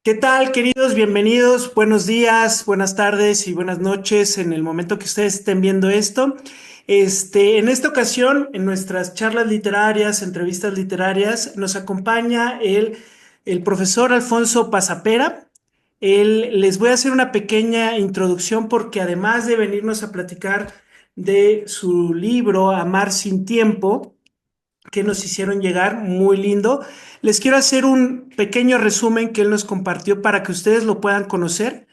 ¿Qué tal, queridos? Bienvenidos. Buenos días, buenas tardes y buenas noches en el momento que ustedes estén viendo esto. En esta ocasión, en nuestras charlas literarias, entrevistas literarias, nos acompaña el profesor Alfonso Pasapera. Les voy a hacer una pequeña introducción porque además de venirnos a platicar de su libro Amar sin tiempo, que nos hicieron llegar, muy lindo. Les quiero hacer un pequeño resumen que él nos compartió para que ustedes lo puedan conocer.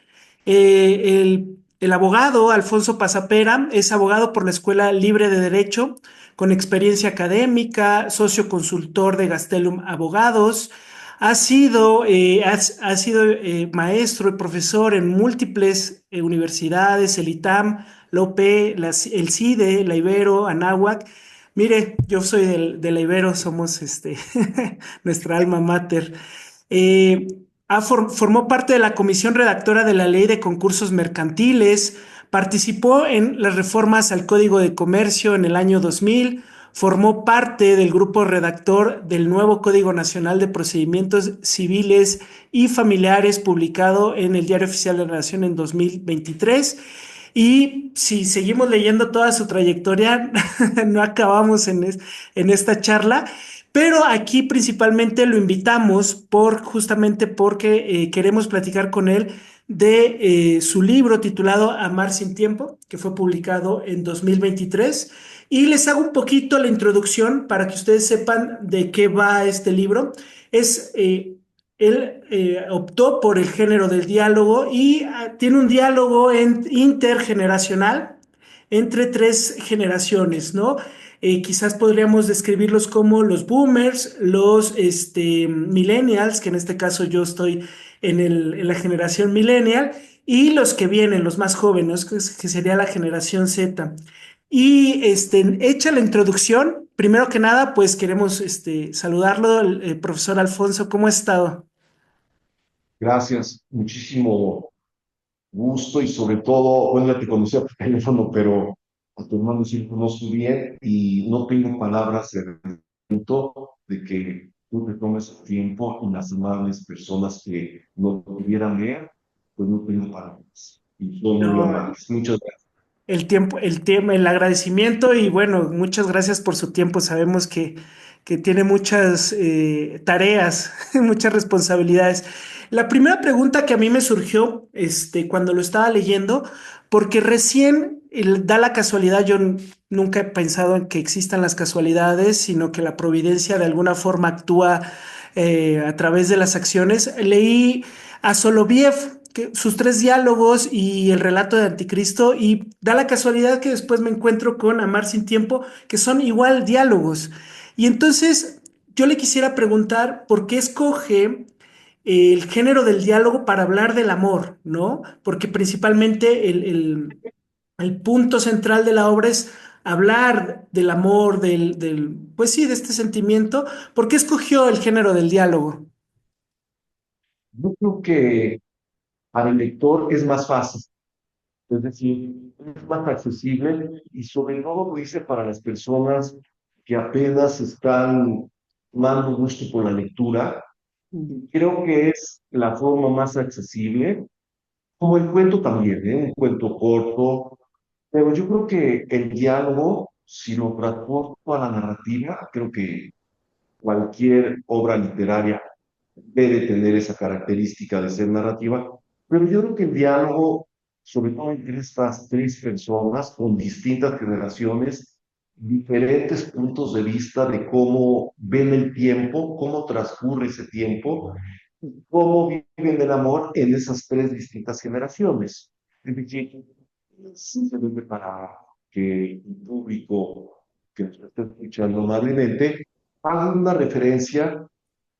El abogado Alfonso Pasapera es abogado por la Escuela Libre de Derecho, con experiencia académica, socio consultor de Gastelum Abogados. Ha sido maestro y profesor en múltiples universidades, el ITAM, la UP, el CIDE, la Ibero, Anáhuac. Mire, yo soy de la Ibero, somos nuestra alma mater. Eh, Formó parte de la comisión redactora de la Ley de Concursos Mercantiles, participó en las reformas al Código de Comercio en el año 2000, formó parte del grupo redactor del nuevo Código Nacional de Procedimientos Civiles y Familiares, publicado en el Diario Oficial de la Nación en 2023. Y si seguimos leyendo toda su trayectoria, no acabamos en esta charla, pero aquí principalmente lo invitamos justamente porque queremos platicar con él de su libro titulado Amar sin tiempo, que fue publicado en 2023. Y les hago un poquito la introducción para que ustedes sepan de qué va este libro. Es Él optó por el género del diálogo y tiene un diálogo intergeneracional entre tres generaciones, ¿no? Quizás podríamos describirlos como los boomers, los millennials, que en este caso yo estoy en la generación millennial, y los que vienen, los más jóvenes, que sería la generación Z. Y hecha la introducción, primero que nada, pues queremos saludarlo, el profesor Alfonso, ¿cómo ha estado? Gracias, muchísimo gusto y sobre todo, bueno, ya te conocía por teléfono, pero a tu hermano sí lo conozco bien y no tengo palabras de agradecimiento de que tú te tomes el tiempo y las amables personas que no pudieran ver, pues no tengo palabras. Y son muy No, amables. Muchas gracias. el agradecimiento y bueno, muchas gracias por su tiempo. Sabemos que tiene muchas tareas, muchas responsabilidades. La primera pregunta que a mí me surgió cuando lo estaba leyendo, porque recién da la casualidad, nunca he pensado en que existan las casualidades, sino que la providencia de alguna forma actúa a través de las acciones. Leí a Soloviev, sus tres diálogos y el relato de Anticristo, y da la casualidad que después me encuentro con Amar sin tiempo, que son igual diálogos. Y entonces yo le quisiera preguntar por qué escoge el género del diálogo para hablar del amor, ¿no? Porque principalmente el punto central de la obra es hablar del amor, pues sí, de este sentimiento. ¿Por qué escogió el género del diálogo? Yo creo que para el lector es más fácil, es decir, es más accesible y sobre todo lo hice para las personas que apenas están tomando gusto por la lectura. Creo que es la forma más accesible, como el cuento también, ¿eh? Un cuento corto, pero yo creo que el diálogo, si lo transporto a la narrativa, creo que cualquier obra literaria debe tener esa característica de ser narrativa, pero yo creo que el diálogo, sobre todo entre estas tres personas con distintas generaciones, diferentes puntos de vista de cómo ven el tiempo, cómo transcurre ese tiempo, cómo viven el amor en esas tres distintas generaciones. Es decir, simplemente para que el público que nos está escuchando amablemente haga una referencia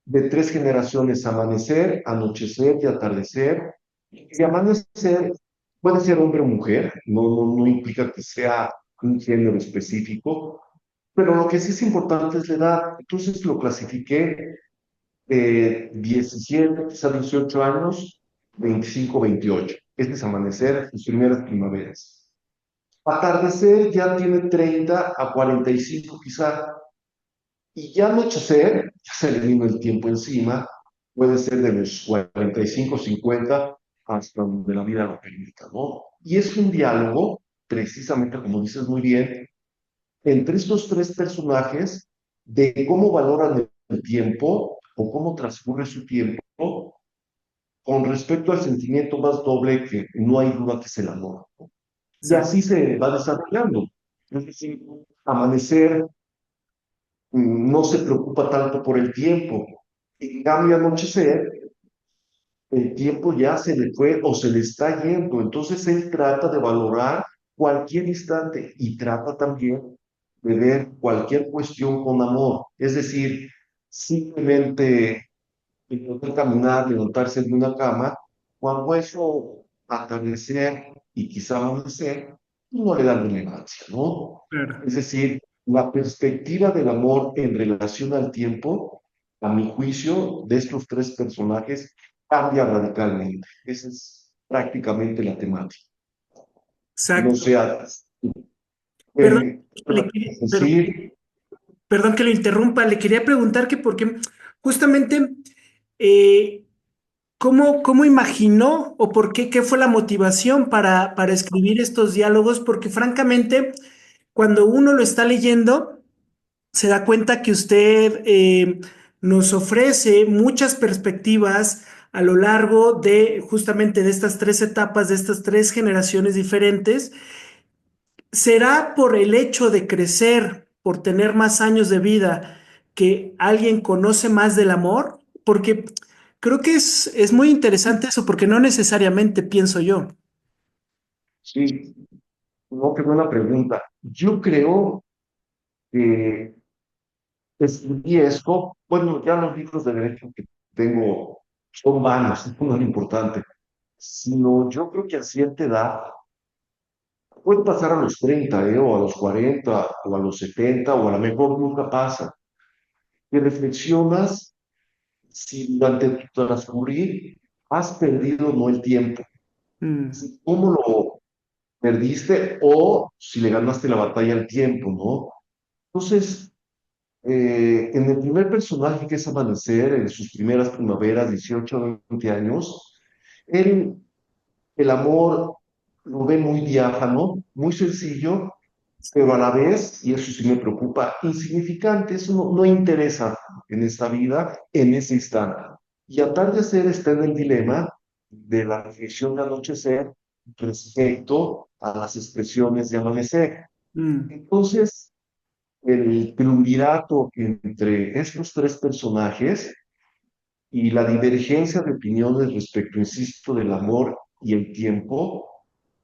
de tres generaciones: amanecer, anochecer y atardecer. Y amanecer puede ser hombre o mujer, no implica que sea un género específico, pero lo que sí es importante es la edad. Entonces lo clasifiqué 17, quizá 18 años, 25, 28. Este es amanecer, sus primeras primaveras. Atardecer ya tiene 30 a 45 quizá, y ya anochecer, ya se le vino el tiempo encima, puede ser de los 45, 50 hasta donde la vida lo permita, ¿no? Y es un diálogo, precisamente como dices muy bien, entre estos tres personajes de cómo valoran el tiempo o cómo transcurre su tiempo con respecto al sentimiento más doble que no hay duda que es el amor, ¿no? Y Exacto. así se va desarrollando. Es decir, Amanecer no se preocupa tanto por el tiempo. En cambio, Anochecer, el tiempo ya se le fue o se le está yendo. Entonces él trata de valorar cualquier instante y trata también de ver cualquier cuestión con amor. Es decir, simplemente el poder caminar, levantarse de una cama, cuando eso atardecer y quizá amanecer, no le da relevancia, ¿no? Claro. Es decir, la perspectiva del amor en relación al tiempo, a mi juicio, de estos tres personajes, cambia radicalmente. Esa es prácticamente la temática. No Exacto. sea, Perdón, es decir, perdón que lo interrumpa, le quería preguntar que porque justamente eh, ¿cómo imaginó o por qué, qué fue la motivación para escribir estos diálogos? Porque francamente, cuando uno lo está leyendo, se da cuenta que usted nos ofrece muchas perspectivas a lo largo de justamente de estas tres etapas, de estas tres generaciones diferentes. ¿Será por el hecho de crecer, por tener más años de vida, que alguien conoce más del amor? Porque creo que es muy interesante eso, porque no necesariamente pienso yo. sí, no, qué buena pregunta. Yo creo que escribí esto, bueno, ya los libros de derecho que tengo son vanos, no es lo importante, sino yo creo que a cierta edad, puede pasar a los 30, o a los 40, o a los 70, o a lo mejor nunca pasa, que reflexionas si durante tu transcurrir has perdido o no el tiempo, Mm, si cómo lo perdiste o si le ganaste la batalla al tiempo, ¿no? Entonces, en el primer personaje que es Amanecer, en sus primeras primaveras, 18 20 años, él el amor lo ve muy diáfano, muy sencillo, pero a la vez, y eso sí me preocupa, insignificante, eso no interesa en esta vida, en ese instante. Y atardecer está en el dilema de la reflexión de anochecer respecto a las expresiones de amanecer. mm, Entonces, el triunvirato entre estos tres personajes y la divergencia de opiniones respecto, insisto, del amor y el tiempo,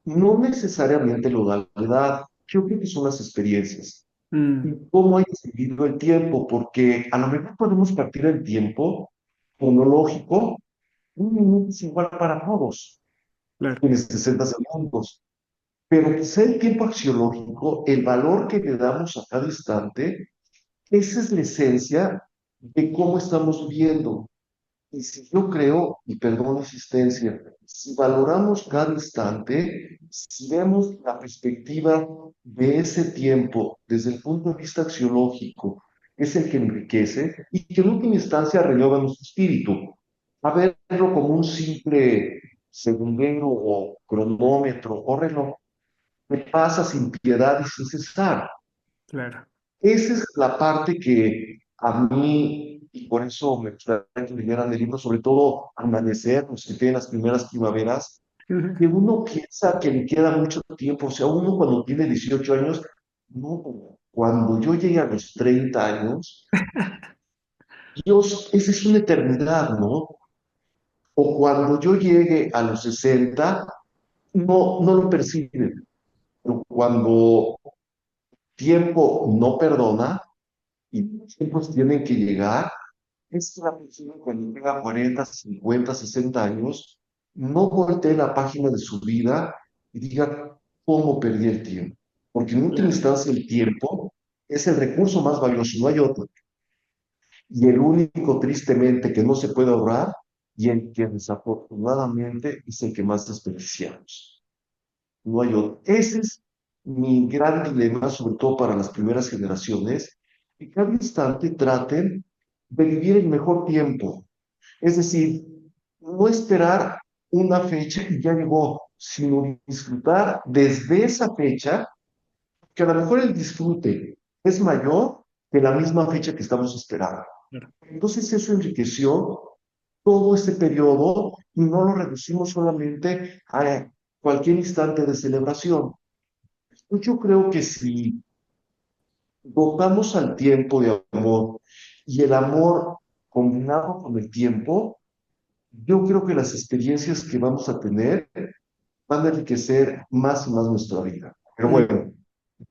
no necesariamente lo da la edad. Yo creo que son las experiencias. Y mm, cómo hayas vivido el tiempo, porque a lo mejor podemos partir el tiempo cronológico, un minuto es igual para todos, claro. tienes 60 segundos, pero quizá el tiempo axiológico, el valor que le damos a cada instante, esa es la esencia de cómo estamos viviendo. Y si yo creo, y perdón la insistencia, si valoramos cada instante, si vemos la perspectiva de ese tiempo desde el punto de vista axiológico, es el que enriquece y que en última instancia renueva nuestro espíritu. A verlo como un simple segundero o cronómetro o reloj que pasa sin piedad y sin cesar. Claro. Esa es la parte que a mí, y por eso me gustaría que leyeran el libro, sobre todo Amanecer, los que tienen las primeras primaveras, que uno piensa que le queda mucho tiempo, o sea, uno cuando tiene 18 años, no, cuando yo llegue a los 30 años, Dios, esa es una eternidad, ¿no? O cuando yo llegue a los 60 no lo perciben, pero cuando tiempo no perdona y los tiempos tienen que llegar, es una persona cuando tenga 40, 50, 60 años, no voltee la página de su vida y diga cómo perdí el tiempo. Porque en última Claro. instancia el tiempo es el recurso más valioso, no hay otro. Y el único, tristemente, que no se puede ahorrar y el que desafortunadamente es el que más desperdiciamos. No hay otro. Ese es mi gran dilema, sobre todo para las primeras generaciones, que cada instante traten de vivir el mejor tiempo, Es decir, no esperar una fecha y ya llegó, sino disfrutar desde esa fecha, que a lo mejor el disfrute es mayor que la misma fecha que estamos esperando. Claro. Entonces eso enriqueció todo ese periodo y no lo reducimos solamente a cualquier instante de celebración. Yo creo que si dotamos al tiempo de amor y el amor combinado con el tiempo, yo creo que las experiencias que vamos a tener van a enriquecer más y más nuestra vida. Pero Mm. bueno,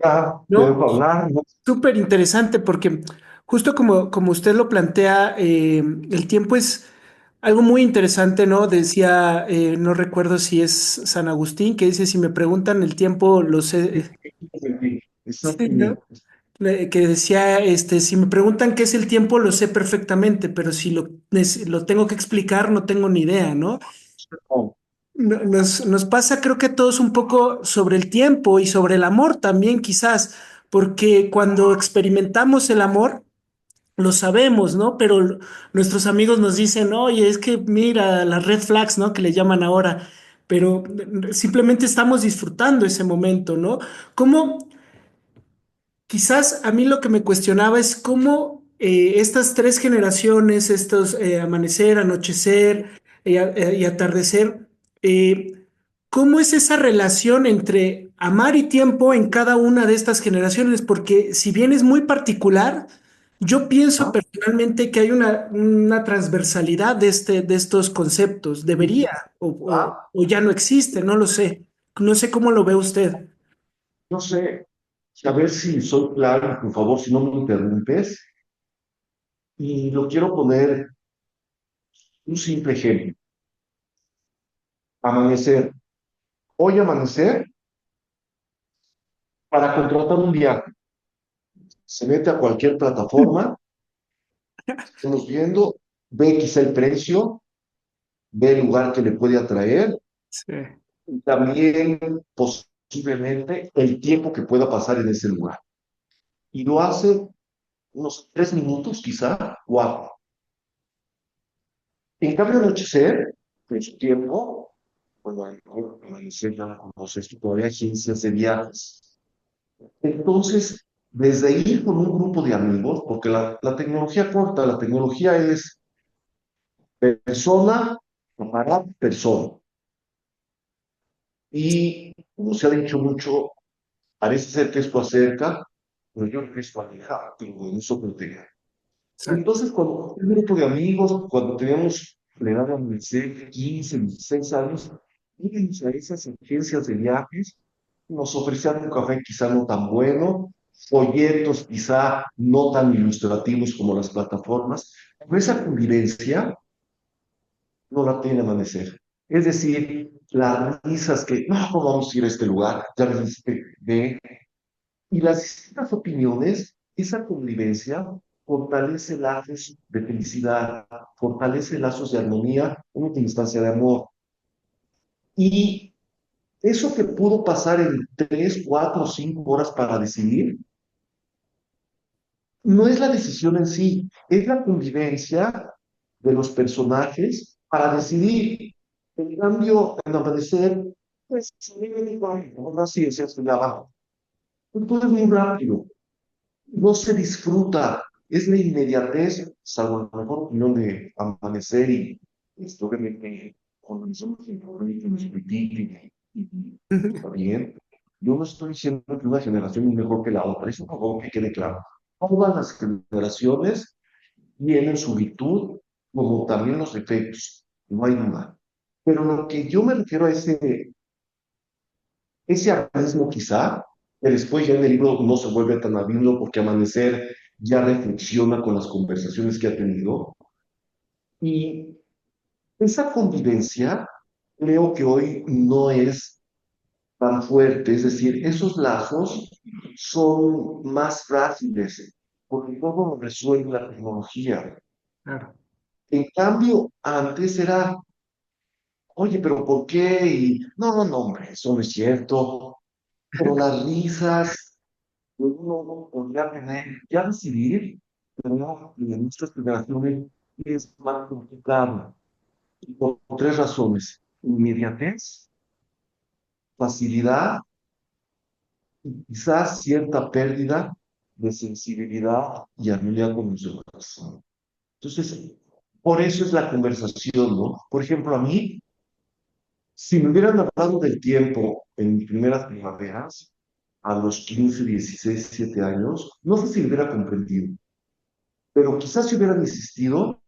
ya te No, dejo hablar, ¿no? súper interesante porque justo como usted lo plantea, el tiempo es algo muy interesante, ¿no? Decía, no recuerdo si es San Agustín, que dice, si me preguntan el tiempo, lo sé. Sí, ¿no? Exactamente. Que decía, si me preguntan qué es el tiempo, lo sé perfectamente, pero si lo tengo que explicar, no tengo ni idea, ¿no? Nos pasa, creo que a todos un poco sobre el tiempo y sobre el amor también, quizás, porque cuando experimentamos el amor, lo sabemos, ¿no? Pero nuestros amigos nos dicen, oye, es que mira las red flags, ¿no? Que le llaman ahora, pero simplemente estamos disfrutando ese momento, ¿no? ¿Cómo? Quizás a mí lo que me cuestionaba es cómo estas tres generaciones, estos amanecer, anochecer y atardecer, ¿cómo es esa relación entre amar y tiempo en cada una de estas generaciones? Porque si bien es muy particular, yo pienso ¿Ah? personalmente que hay una transversalidad de estos conceptos. Debería, o ya no existe, no lo sé. No sé cómo lo ve usted. No sé, a ver si soy claro, por favor, si no me interrumpes. Y lo quiero poner un simple ejemplo. Amanecer. Hoy amanecer para contratar un viaje. Se mete a cualquier plataforma, estamos viendo, ve quizá el precio, ve el lugar que le puede atraer Sí, y también posiblemente el tiempo que pueda pasar en ese lugar. Y lo hace unos 3 minutos, quizá, 4. En cambio, anochecer, en su tiempo, bueno, a lo mejor amanecer ya la conoces, tú todavía hay agencias de viajes. Entonces, desde ir con un grupo de amigos, porque la tecnología corta, la tecnología es persona para persona. Y como se ha dicho mucho, parece ser que esto acerca, pero yo creo que esto aleja, pero eso protege. exacto. Entonces, cuando un grupo de amigos, cuando teníamos la edad de 15, 16 años, íbamos a esas agencias de viajes, nos ofrecían un café quizá no tan bueno, folletos quizá no tan ilustrativos como las plataformas, pero esa convivencia no la tiene Amanecer. Es decir, las risas que, no, ¿cómo vamos a ir a este lugar? Ya viste, ve, y las distintas opiniones, esa convivencia fortalece lazos de felicidad, fortalece lazos de armonía, en última instancia de amor. Y eso que pudo pasar en 3, 4, 5 horas para decidir, no es la decisión en sí, es la convivencia de los personajes para decidir. En cambio, en Amanecer, pues, ahora sí, se estudiaba. Entonces, muy rápido. No se disfruta, es la inmediatez, salvo la mejor opinión de Amanecer y esto obviamente cuando somos nos critiquen y está bien. Yo no estoy diciendo que una generación es mejor que la otra, eso por favor que quede claro. Todas las generaciones tienen su virtud, como también los defectos, no hay duda. Pero lo que yo me refiero a ese abismo quizá, que después ya en el libro no se vuelve tan abismo porque Amanecer ya reflexiona con las conversaciones que ha tenido. Y esa convivencia creo que hoy no es tan fuerte, es decir, esos lazos son más frágiles porque todo lo resuelve la tecnología. Claro. En cambio, antes era, oye, pero ¿por qué? Y no, hombre, eso no es cierto. Pero las risas, uno podría tener, ya decidir, pero no, en nuestras generaciones, es más complicada. Y por tres razones: inmediatez, facilidad y quizás cierta pérdida de sensibilidad y armonía con los demás. Entonces, por eso es la conversación, ¿no? Por ejemplo, a mí, si me hubieran hablado del tiempo en mis primeras primaveras, a los 15, 16, 17 años, no sé si lo hubiera comprendido, pero quizás si hubieran insistido,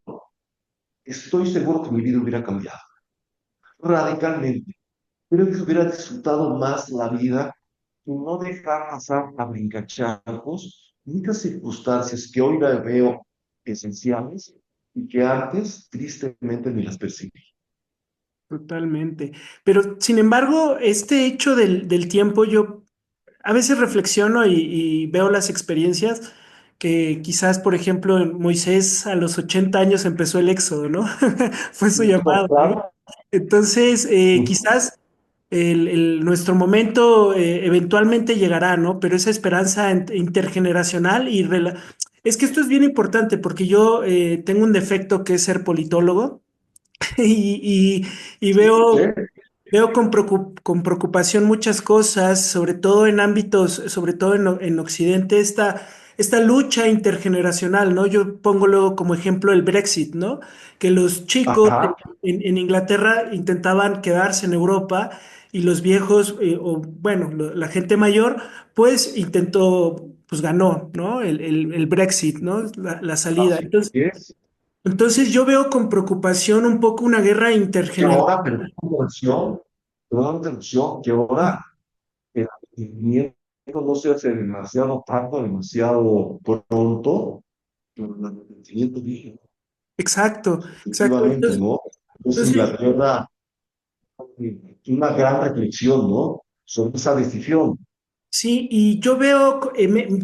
estoy seguro que mi vida hubiera cambiado radicalmente. Creo que hubiera disfrutado más la vida y no dejar pasar a brincacharcos muchas circunstancias que hoy las veo esenciales y que antes tristemente ni las percibí. Totalmente. Pero sin embargo, este hecho del tiempo, yo a veces reflexiono y veo las experiencias que quizás, por ejemplo, en Moisés a los 80 años empezó el éxodo, ¿no? Fue su No, llamado, ¿no? claro. Entonces, quizás nuestro momento eventualmente llegará, ¿no? Pero esa esperanza intergeneracional es que esto es bien importante porque yo tengo un defecto que es ser politólogo y, y veo ¿Eh? Veo con preocupación muchas cosas, sobre todo en ámbitos, sobre todo en Occidente, esta lucha intergeneracional, ¿no? Yo pongo luego como ejemplo el Brexit, ¿no? Que los chicos Ajá, en Inglaterra intentaban quedarse en Europa y los viejos, o bueno, la gente mayor, pues intentó, pues ganó, ¿no? El Brexit, ¿no? La salida. así es. Entonces yo veo con preocupación un poco una guerra Que ahora, intergeneracional. perdón, interrupción, que ahora el entendimiento no se hace demasiado tarde, demasiado pronto, pero el entendimiento viene, Exacto, exacto. efectivamente, ¿no? Entonces Entonces, Inglaterra, una gran reflexión, ¿no? Sobre esa decisión. sí, y yo veo,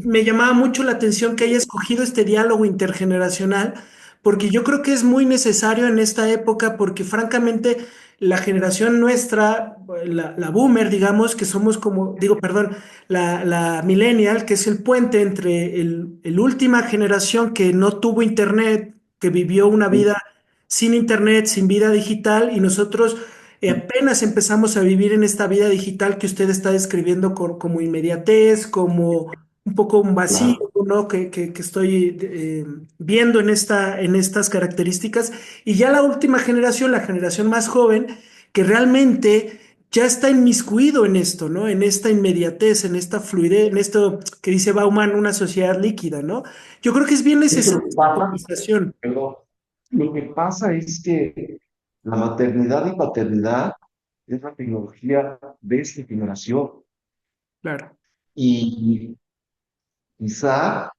me llamaba mucho la atención que haya escogido este diálogo intergeneracional, porque yo creo que es muy necesario en esta época, porque francamente la generación nuestra, la boomer, digamos, que somos como, digo, perdón, la millennial, que es el puente entre el última generación que no tuvo internet, que vivió una vida sin internet, sin vida digital, y nosotros apenas empezamos a vivir en esta vida digital que usted está describiendo como inmediatez, como un poco un vacío, Claro. ¿no? Que estoy viendo en estas características. Y ya la última generación, la generación más joven, que realmente ya está inmiscuido en esto, ¿no? En esta inmediatez, en esta fluidez, en esto que dice Bauman, una sociedad líquida, ¿no? Yo creo que es bien Es que lo necesaria que esta pasa, conversación. pero lo que pasa es que la maternidad y paternidad es la tecnología de esta generación. Claro, Y quizá,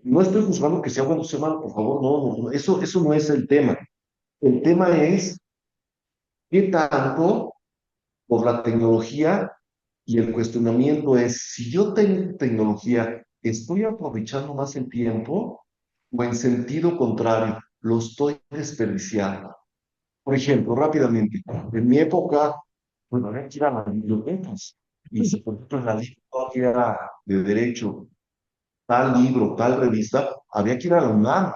no estoy juzgando que sea bueno o sea malo, por favor, no, no, no, eso no es el tema. El tema es qué tanto por la tecnología, y el cuestionamiento es, si yo tengo tecnología, ¿estoy aprovechando más el tiempo o en sentido contrario, lo estoy desperdiciando? Por ejemplo, rápidamente, en mi época, bueno, había que ir a las bibliotecas. Y si, por ejemplo, en la historia de derecho, tal libro, tal revista, había que ir a la UNAM.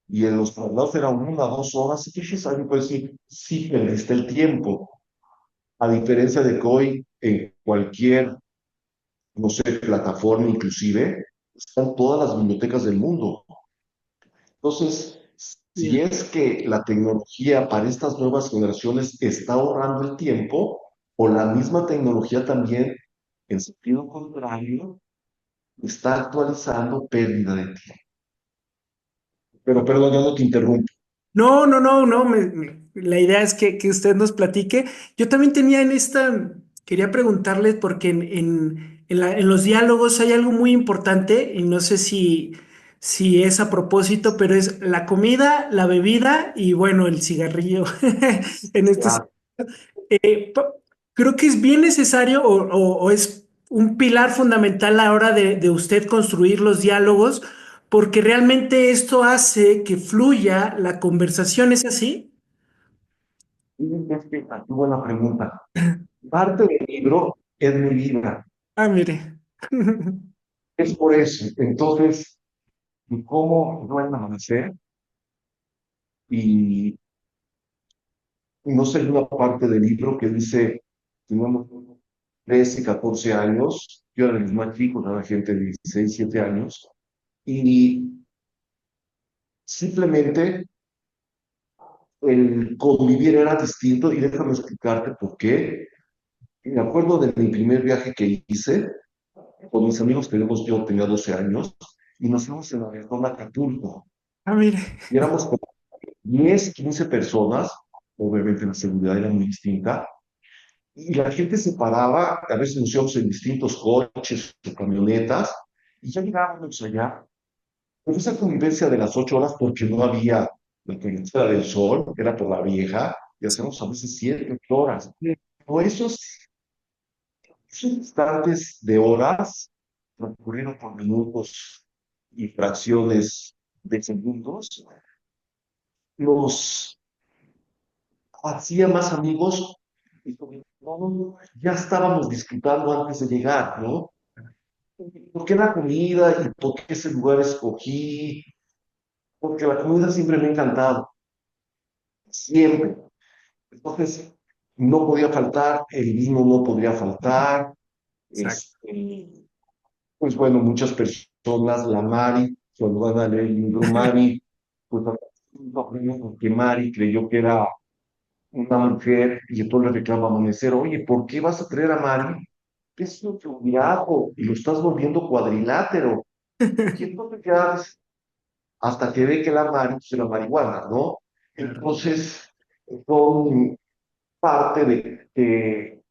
Y en los traslados era 1 o 2 horas. Y que dices, alguien puede decir, sí, perdiste el tiempo. A diferencia de que hoy, en cualquier, no sé, plataforma inclusive, están todas las bibliotecas del mundo. Entonces, si bien. es que la tecnología para estas nuevas generaciones está ahorrando el tiempo, o la misma tecnología también, en sentido contrario, está actualizando pérdida de tiempo. Pero perdón, ya no te interrumpo. No, no, no, no. La idea es que usted nos platique. Yo también tenía quería preguntarle porque en los diálogos hay algo muy importante y no sé si es a propósito, pero es la comida, la bebida y bueno, el cigarrillo en este. Claro. Eh, pa- Creo que es bien necesario o es un pilar fundamental a la hora de usted construir los diálogos, porque realmente esto hace que fluya la conversación, ¿es así? Y es que, qué buena pregunta. Parte del libro es mi vida. Ah, mire. Es por eso. Entonces, ¿y cómo no amanecer? Y no sé, hay una parte del libro que dice, teníamos 13, 14 años, yo era el más chico, era gente de 16, 7 años, y simplemente el convivir era distinto y déjame explicarte por qué. Me acuerdo de mi primer viaje que hice con mis amigos, yo tenía 12 años, y nos fuimos en avión a Acapulco. Ah, mire. Y éramos como 10, 15 personas, obviamente la seguridad era muy distinta, y la gente se paraba, a veces nos íbamos en distintos coches o camionetas, y ya llegábamos allá. Pues esa convivencia de las 8 horas, porque no había la carretera del sol, que era por la vieja, y hacíamos a veces 7, 8 horas. O esos instantes de horas transcurrieron por minutos y fracciones de segundos, nos hacía más amigos y sobre todo ya estábamos disfrutando antes de llegar, ¿no? ¿Por qué la comida y por qué ese lugar escogí? Porque la comida siempre me ha encantado, siempre. Entonces, no podía faltar, el vino no podría faltar, Exacto. este, pues bueno, muchas personas, la Mari, cuando van a leer el libro Mari, pues no, porque Mari creyó que era una mujer y entonces le reclama Amanecer, oye, ¿por qué vas a traer a Mari? Es un viaje y lo estás volviendo cuadrilátero. Y entonces ya hasta que ve que la Mari pues, era marihuana, ¿no? Claro, Entonces, son parte de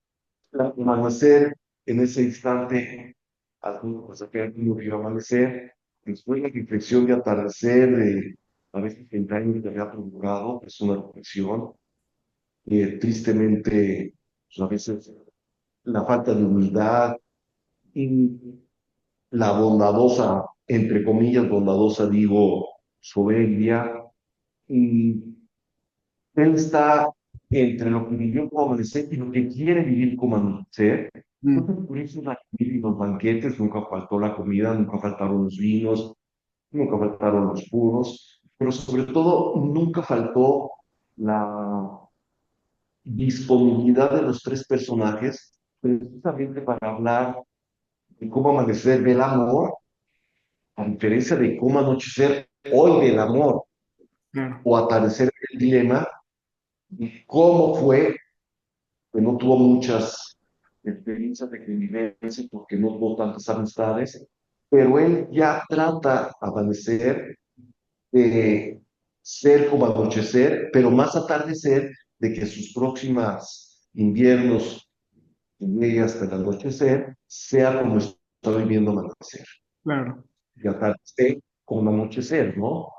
amanecer en ese instante, algunos pues acá vio amanecer, después la reflexión de atardecer, a veces el daño que había provocado, es una reflexión, tristemente, pues, a veces la falta de humildad y la bondadosa, entre comillas, bondadosa, digo, soberbia, y él está entre lo que vivió como amanecer y lo que quiere vivir como amanecer. mm, Entonces, por eso la comida y los banquetes, nunca faltó la comida, nunca faltaron los vinos, nunca faltaron los puros, pero sobre todo nunca faltó la disponibilidad de los tres personajes, precisamente para hablar de cómo amanecer del amor, a diferencia de cómo anochecer hoy del amor claro, o atardecer del dilema, y cómo fue que no tuvo muchas experiencias de convivencia porque no tuvo tantas amistades, pero él ya trata amanecer de ser como anochecer, pero más atardecer de que sus próximas inviernos que llegue hasta el anochecer sea como está viviendo amanecer, claro, y atardecer como anochecer, ¿no?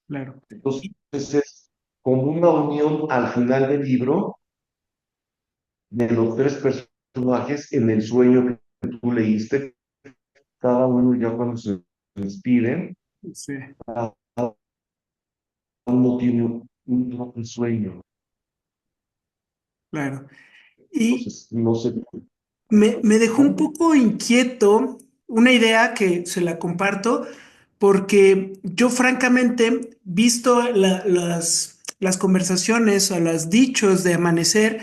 claro. Entonces es como una unión al final del libro de los tres personajes en el sueño que tú leíste, cada uno ya cuando se despiden, Sí, cada uno tiene un sueño. claro. Y Entonces, no sé. me dejó un poco inquieto una idea que se la comparto, porque yo francamente, visto las conversaciones o los dichos de Amanecer,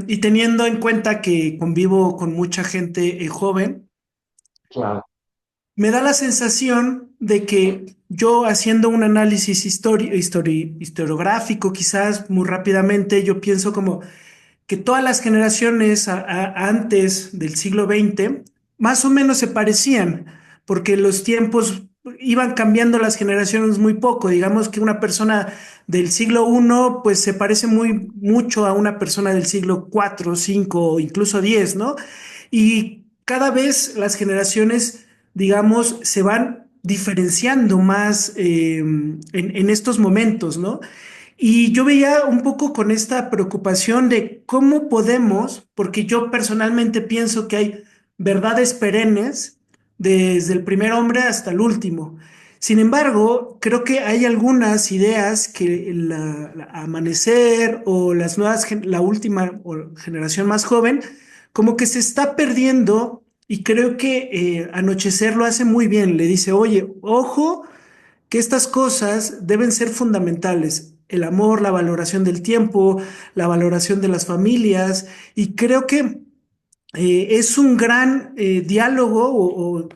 y teniendo en cuenta que convivo con mucha gente joven, Claro, me da la sensación de que yo haciendo un análisis historiográfico, quizás muy rápidamente, yo pienso como que todas las generaciones antes del siglo XX más o menos se parecían, porque los tiempos iban cambiando las generaciones muy poco. Digamos que una persona del siglo I pues se parece muy mucho a una persona del siglo IV, cinco o incluso X, ¿no? Y cada vez las generaciones, digamos, se van diferenciando más en estos momentos, ¿no? Y yo veía un poco con esta preocupación de cómo podemos, porque yo personalmente pienso que hay verdades perennes desde el primer hombre hasta el último. Sin embargo, creo que hay algunas ideas que la Amanecer o la última o generación más joven, como que se está perdiendo y creo que Anochecer lo hace muy bien. Le dice, oye, ojo que estas cosas deben ser fundamentales. El amor, la valoración del tiempo, la valoración de las familias, y creo que es un gran diálogo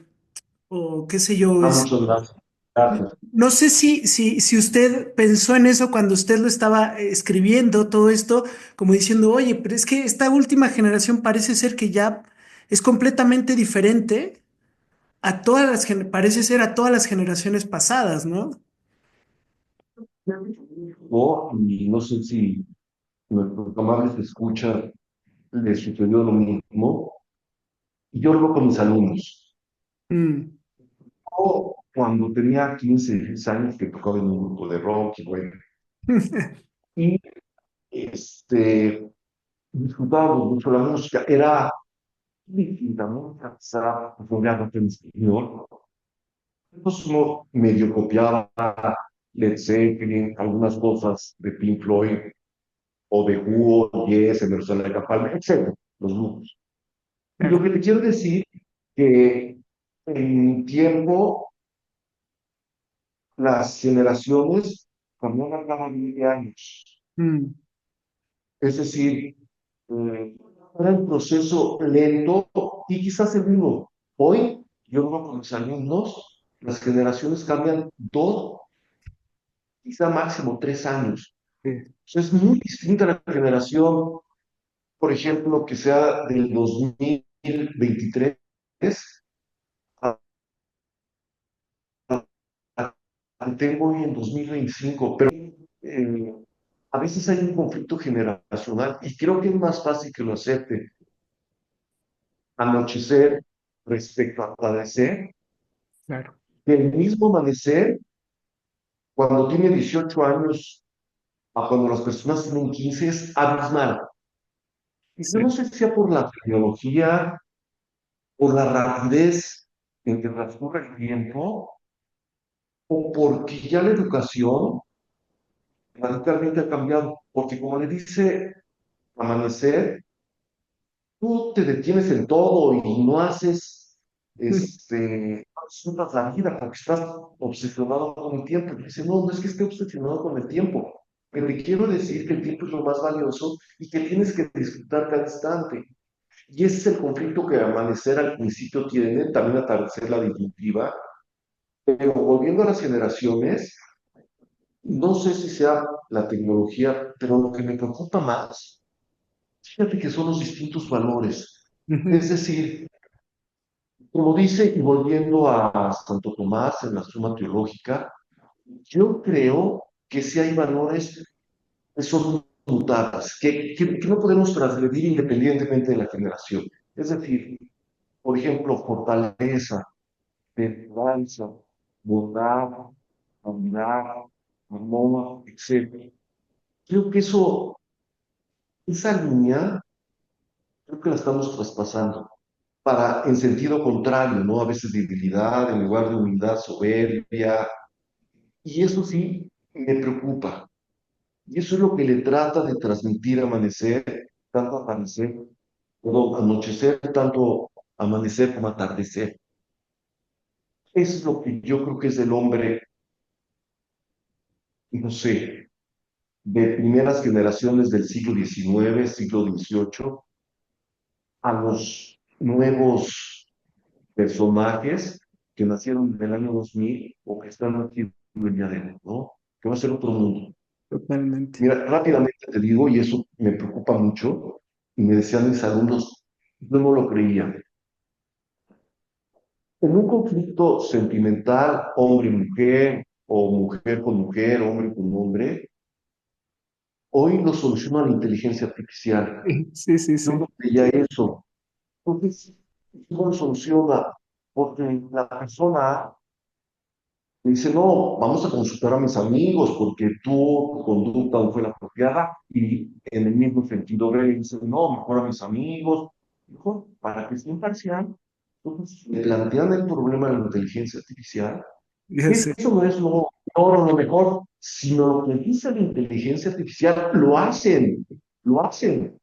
o qué sé yo, Ah, muchas gracias. Gracias. no sé si usted pensó en eso cuando usted lo estaba escribiendo todo esto, como diciendo, oye, pero es que esta última generación parece ser que ya es completamente diferente a todas parece ser a todas las generaciones pasadas, ¿no? Y no sé si nuestros amables escuchan les sucedió lo mismo. Y yo hablo con mis alumnos. Mm. Yo, cuando tenía 15 16 años, que tocaba en un grupo de rock y bueno, y disfrutábamos mucho la música, era distinta, ¿no? Quizá rodeada en español. Entonces uno medio copiaba Led Zeppelin, algunas cosas de Pink Floyd, o de Who, o Yes, Emerson Lake and Palmer, etc. Los grupos. Y lo Claro. que te quiero decir que en tiempo las generaciones cambiaron cada 20 años. Mm. Es decir, era un proceso lento y quizás seguro. Hoy, yo veo con mis alumnos, las generaciones cambian 2, quizá máximo 3 años. Sí. O sea, es muy distinta la generación, por ejemplo, que sea del 2023 a, a que tengo hoy en 2025, pero eh, a veces hay un conflicto generacional y creo que es más fácil que lo acepte anochecer respecto a atardecer Claro. que el mismo amanecer cuando tiene 18 años a cuando las personas tienen 15 es abismal. Y yo no Sí. sé si sea por la tecnología, por la rapidez en que transcurre el tiempo, o porque ya la educación radicalmente ha cambiado. Porque como le dice amanecer, tú te detienes en todo y no haces, no disfrutas la vida porque estás obsesionado con el tiempo. Y dice, no, no es que esté obsesionado con el tiempo, pero te quiero decir que el tiempo es lo más valioso y que tienes que disfrutar cada instante. Y ese es el conflicto que Amanecer al principio tiene, también Atardecer la disyuntiva, pero volviendo a las generaciones, no sé si sea la tecnología, pero lo que me preocupa más, fíjate que son los distintos valores. Es Ujú. decir, como dice, y volviendo a Santo Tomás en la Suma Teológica, yo creo que sí hay valores que son mutables, que no podemos transgredir independientemente de la generación. Es decir, por ejemplo, fortaleza, templanza, bondad, bondad, amor, etc. Creo que esa línea, creo que la estamos traspasando para, en sentido contrario, ¿no? A veces debilidad, en lugar de humildad, soberbia, y eso sí me preocupa. Y eso es lo que le trata de transmitir amanecer, tanto amanecer, perdón, anochecer, tanto amanecer como atardecer. Eso es lo que yo creo que es del hombre, no sé, de primeras generaciones del siglo XIX, siglo XVIII, a los nuevos personajes que nacieron en el año 2000 o que están naciendo el día de hoy, ¿no? Que va a ser otro mundo. Totalmente. Mira, rápidamente te digo, y eso me preocupa mucho, y me decían mis alumnos, yo no lo creía. En un conflicto sentimental, hombre y mujer, o mujer con mujer, hombre con hombre, hoy lo soluciona la inteligencia artificial. Sí, sí, Yo sí. no creía eso. Entonces, ¿cómo lo soluciona? Porque la persona dice, no, vamos a consultar a mis amigos porque tu conducta no fue la apropiada. Y en el mismo sentido, B dice, no, mejor a mis amigos. Mejor, para que sea imparcial, entonces le plantean el problema de la inteligencia artificial. Ya sé. Eso no es lo peor o lo mejor, sino lo que dice la inteligencia artificial, lo hacen, lo hacen.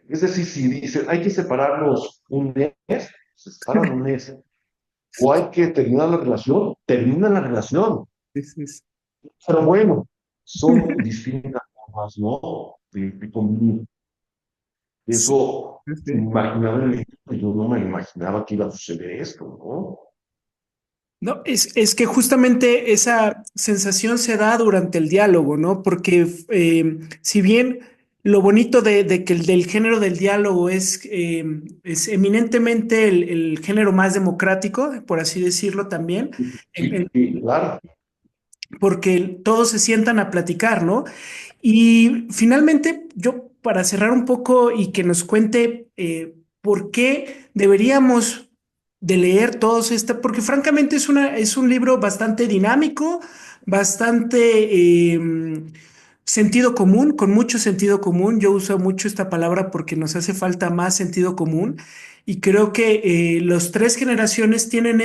Es decir, si dicen, hay que separarnos un mes, se separan un mes. O hay que terminar la relación, termina la relación. sí. Pero bueno, son distintas formas, ¿no? De convivir. Sí, Eso, sí, sí. imaginablemente, pues yo no me imaginaba que iba a suceder esto, ¿no? No, es que justamente esa sensación se da durante el diálogo, ¿no? Porque si bien lo bonito de que el del género del diálogo es eminentemente el género más democrático, por así decirlo también, en- Sí, en- sí, claro. porque todos se sientan a platicar, ¿no? Y finalmente, yo para cerrar un poco y que nos cuente por qué deberíamos de leer todos esta, porque francamente es un libro bastante dinámico, bastante sentido común, con mucho sentido común. Yo uso mucho esta palabra porque nos hace falta más sentido común y creo que los tres generaciones tienen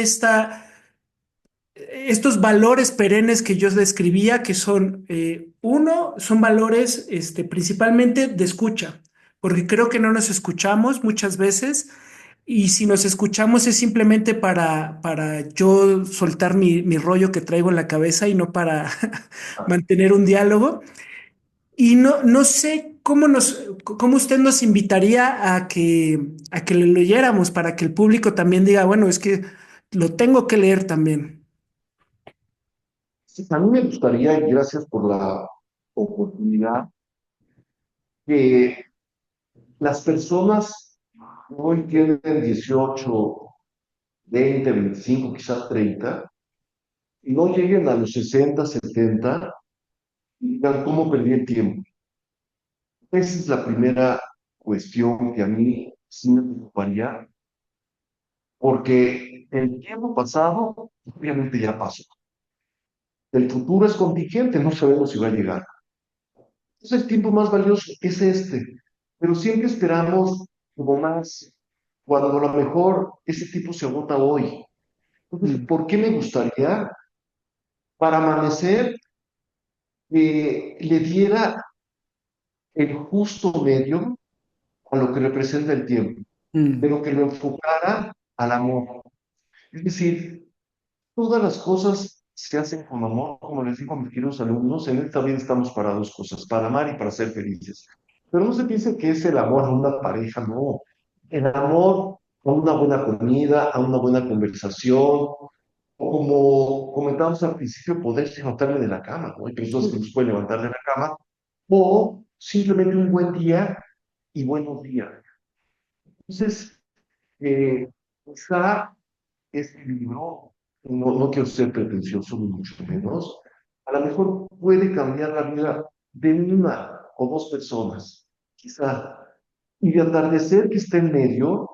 estos valores perennes que yo describía, que son, uno, son valores principalmente de escucha, porque creo que no nos escuchamos muchas veces y si nos escuchamos es simplemente para yo soltar mi rollo que traigo en la cabeza y no para mantener un diálogo. Y no sé cómo usted nos invitaría a que lo leyéramos para que el público también diga, bueno, es que lo tengo que leer también. Sí, a mí me gustaría, y gracias por la oportunidad, que las personas hoy tienen 18, 20, 25, quizás 30, y no lleguen a los 60, 70 y digan cómo perdí el tiempo. Esa es la primera cuestión que a mí sí me preocuparía, porque el tiempo pasado obviamente ya pasó. El futuro es contingente, no sabemos si va a llegar. Entonces el tiempo más valioso es este, pero siempre esperamos como más, cuando a lo mejor ese tiempo se agota hoy. Entonces, Mm, ¿por qué me gustaría? Para amanecer, le diera el justo medio a lo que representa el tiempo, mm, pero que lo enfocara al amor. Es decir, todas las cosas se hacen con amor, como les digo a mis queridos alumnos, en esta vida estamos para dos cosas, para amar y para ser felices. Pero no se piense que es el amor a una pareja, no. El amor a una buena comida, a una buena conversación, o como comentábamos al principio, poderse levantarme de la cama, ¿no? Hay personas que no se pueden levantar de la cama, o simplemente un buen día y buenos días. Entonces, quizá este libro, no quiero ser pretencioso, ni mucho menos, a lo mejor puede cambiar la vida de una o dos personas, quizá. Y de atardecer que está en medio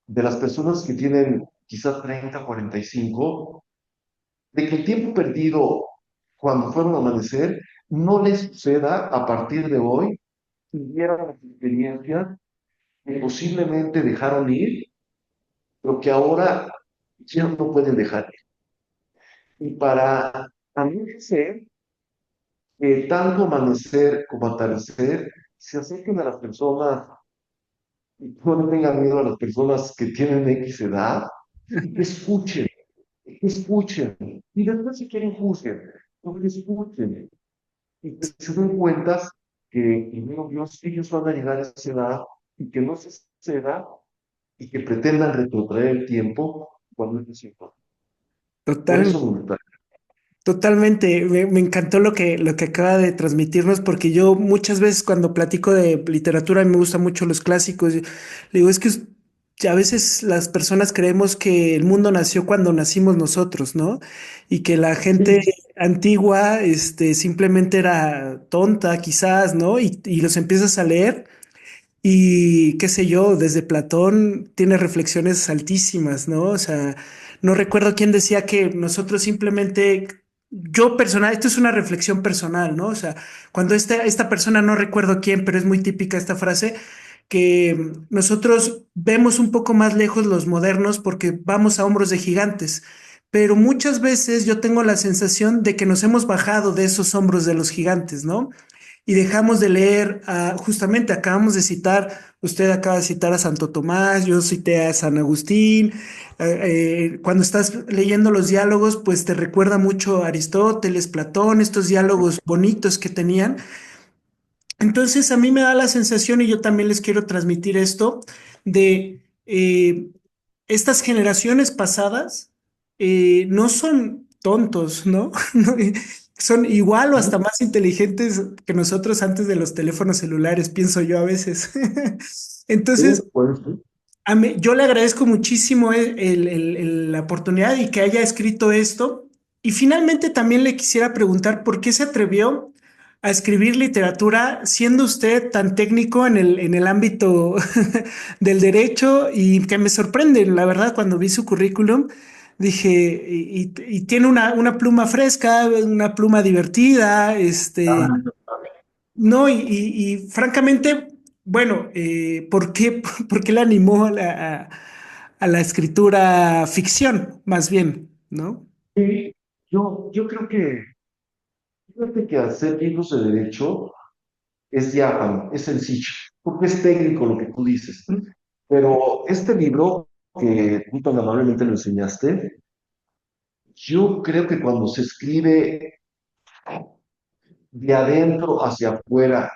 de las personas que tienen quizá 30, 45, de que el tiempo perdido cuando fueron a amanecer no les suceda a partir de hoy, y vieran las experiencias que posiblemente dejaron ir, pero que ahora ya no pueden dejar ir. Y para a mí sé que tanto amanecer como atardecer se acerquen a las personas y no le tengan miedo a las personas que tienen X edad y que escuchen, y después si quieren juzguen, no que escuchen, y que se den cuenta que, primero Dios, ellos van a llegar a esa edad y que no se ceda y que pretendan retrotraer el tiempo cuando es necesario. Por total. eso me gusta. Totalmente, me encantó lo que acaba de transmitirnos porque yo muchas veces cuando platico de literatura me gustan mucho los clásicos. Le digo, es que a veces las personas creemos que el mundo nació cuando nacimos nosotros, ¿no? Y que la gente Sí, antigua, simplemente era tonta quizás, ¿no? Y los empiezas a leer y qué sé yo, desde Platón tiene reflexiones altísimas, ¿no? O sea, no recuerdo quién decía que nosotros simplemente, yo personal, esto es una reflexión personal, ¿no? O sea, cuando esta persona, no recuerdo quién, pero es muy típica esta frase, que nosotros vemos un poco más lejos los modernos porque vamos a hombros de gigantes. Pero muchas veces yo tengo la sensación de que nos hemos bajado de esos hombros de los gigantes, ¿no? y dejamos de leer, justamente acabamos de citar, usted acaba de citar a Santo Tomás, yo cité a San Agustín. Cuando estás leyendo los diálogos, pues te recuerda mucho a Aristóteles, Platón, estos diálogos bonitos que tenían. Entonces a mí me da la sensación, y yo también les quiero transmitir esto, de estas generaciones pasadas no son tontos, ¿no? No, son igual o hasta Sí, más inteligentes que nosotros antes de los teléfonos celulares, pienso yo a veces. Entonces, pues, sí. yo le agradezco muchísimo la oportunidad y que haya escrito esto. Y finalmente también le quisiera preguntar por qué se atrevió a escribir literatura siendo usted tan técnico en el ámbito del derecho y que me sorprende, la verdad, cuando vi su currículum, dije, y tiene una pluma fresca, una pluma divertida, no, y francamente, bueno, ¿por qué, por qué le animó a la escritura ficción, más bien, ¿no? Sí, yo creo que, fíjate que hacer libros de derecho es diáfano, es sencillo, porque es técnico lo que tú dices. Pero este libro, que tú tan amablemente lo enseñaste, yo creo que cuando se escribe de adentro hacia afuera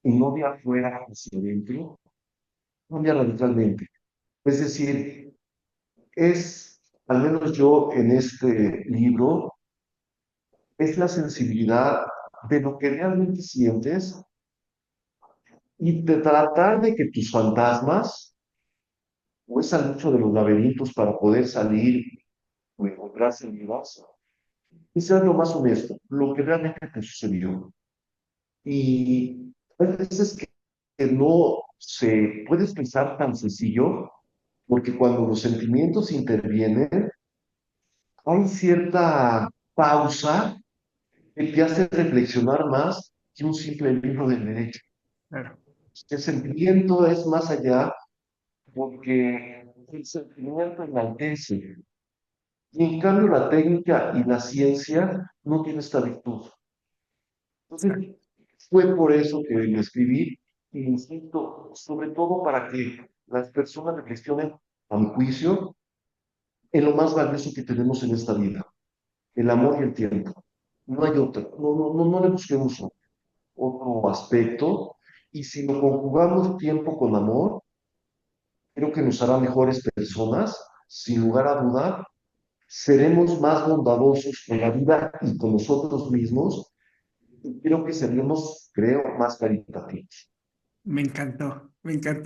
y no de afuera hacia adentro, cambia radicalmente. Es decir, es, al menos yo en este libro, es la sensibilidad de lo que realmente sientes y de tratar de que tus fantasmas o esa lucha de los laberintos para poder salir o encontrarse en vivas, y ser lo más honesto, lo que realmente te sucedió. Y hay veces que no se puede expresar tan sencillo, porque cuando los sentimientos intervienen, hay cierta pausa que te hace reflexionar más que un simple libro del derecho. Claro. El sentimiento es más allá porque el sentimiento enaltece. Y en cambio la técnica y la ciencia no tienen esta virtud. Entonces, fue por eso que lo escribí, y insisto, sobre todo para que las personas reflexionen, a mi juicio, en lo más valioso que tenemos en esta vida, el amor y el tiempo. No hay otro, no le busquemos otro aspecto, y si lo conjugamos tiempo con amor, creo que nos hará mejores personas, sin lugar a dudar, seremos más bondadosos con la vida y con nosotros mismos, y creo que seremos, creo, más caritativos. Me encantó,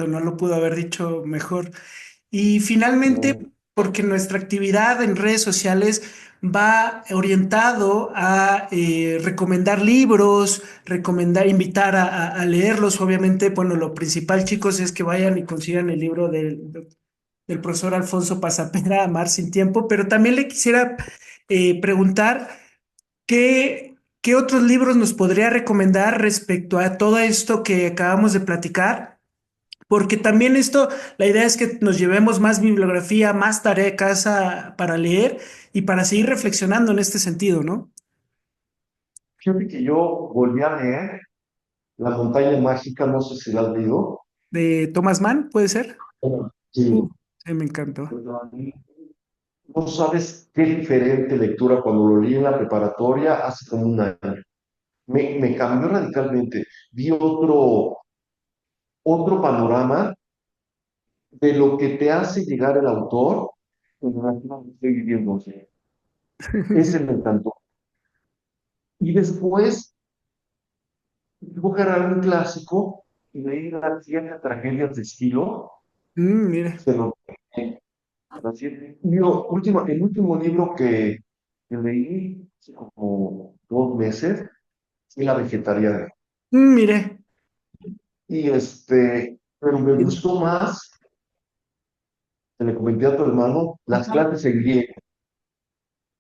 no lo pudo haber dicho mejor. Y finalmente, No, porque nuestra actividad en redes sociales va orientado a recomendar libros, recomendar, invitar a leerlos. Obviamente, bueno, lo principal, chicos, es que vayan y consigan el libro del profesor Alfonso Pasapera, Amar sin tiempo, pero también le quisiera preguntar qué otros libros nos podría recomendar respecto a todo esto que acabamos de platicar, porque también esto, la idea es que nos llevemos más bibliografía, más tarea de casa para leer y para seguir reflexionando en este sentido, ¿no? fíjate que yo volví a leer La montaña mágica, no sé si la has leído. De Thomas Mann, ¿puede ser? Sí. Sí, me encantó. No sabes qué diferente lectura cuando lo leí en la preparatoria hace como un año. Me cambió radicalmente. Vi otro panorama de lo que te hace llegar el autor en la que estoy viviendo. Ese me encantó. Y después, voy a agarrar un clásico y leí las siete tragedias de estilo. Mire. Se lo el último libro que leí hace como 2 meses fue La Vegetariana. Mire. Y pero me gustó más, te le comenté a tu hermano, las Ajá. clases en griego.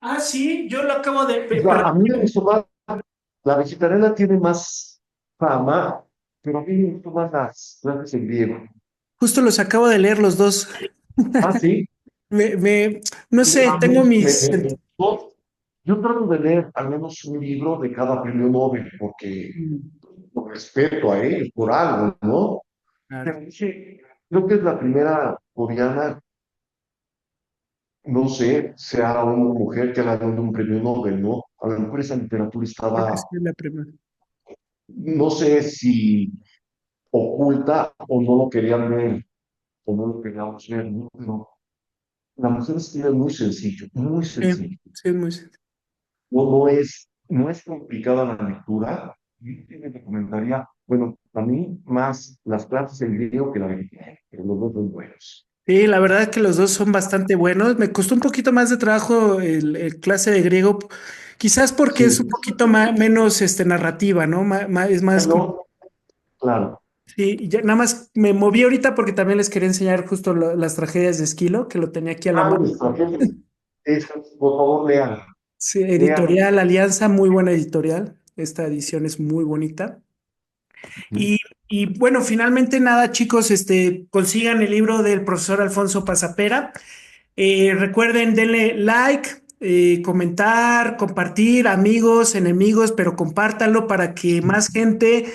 Ah, sí, yo lo acabo de, O sea, a mí me gustó más, La Vegetariana tiene más fama, pero a mí me gustó más las clases en griego. justo los acabo de leer los dos. Ah, sí. Me, me- no Sí, sé, a tengo mí mis... me gustó. Yo trato de leer al menos un libro de cada premio Nobel, porque Mm. por respeto a él, por algo, ¿no? Claro. Pero dije, creo que es la primera coreana, no sé, sea una mujer que ha ganado un premio Nobel, ¿no? A lo mejor esa literatura Creo que estaba, sí es la primera. no sé si oculta o no lo querían ver, o no lo queríamos ver, ¿no? Pero la mujer escribe muy sencillo, muy Sí, sencillo. sí, es muy sencillo. No es complicada la lectura. Yo te recomendaría, bueno, a mí más las clases en griego que la de pero los dos son buenos. Sí, la verdad es que los dos son bastante buenos. Me costó un poquito más de trabajo el clase de griego, quizás porque es un Sí, poquito menos narrativa, ¿no? Es más como. pero, claro. Sí, y ya, nada más me moví ahorita porque también les quería enseñar justo las tragedias de Esquilo, que lo tenía aquí a la Ah, mano. mis paquetes. Por favor, lean, Sí, lean. editorial Alianza, muy buena editorial. Esta edición es muy bonita. Y, y bueno, finalmente nada, chicos, consigan el libro del profesor Alfonso Pasapera. Recuerden, denle like, comentar, compartir, amigos, enemigos, pero compártanlo para que más gente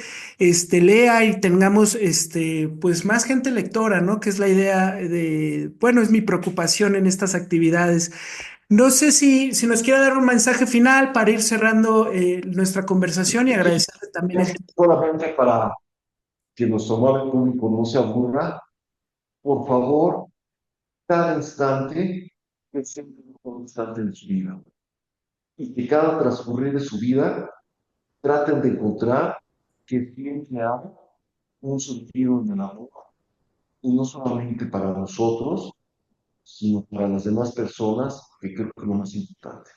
lea y tengamos pues más gente lectora, ¿no? Que es la idea bueno, es mi preocupación en estas actividades. No sé si nos quiere dar un mensaje final para ir cerrando nuestra conversación y agradecerle también el tiempo. Solamente para que nuestro amable público no se aburra, por favor, cada instante es un instante de su vida. Y que cada transcurrir de su vida traten de encontrar que siempre hay un sentido en el amor, y no solamente para nosotros, sino para las demás personas, que creo que es lo más importante.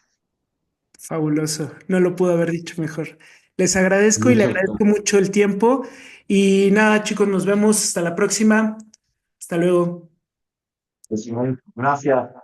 Fabuloso, no lo pudo haber dicho mejor. Les agradezco y le Muchas agradezco mucho el tiempo. Y nada, chicos, nos vemos hasta la próxima. Hasta luego. gracias. Gracias.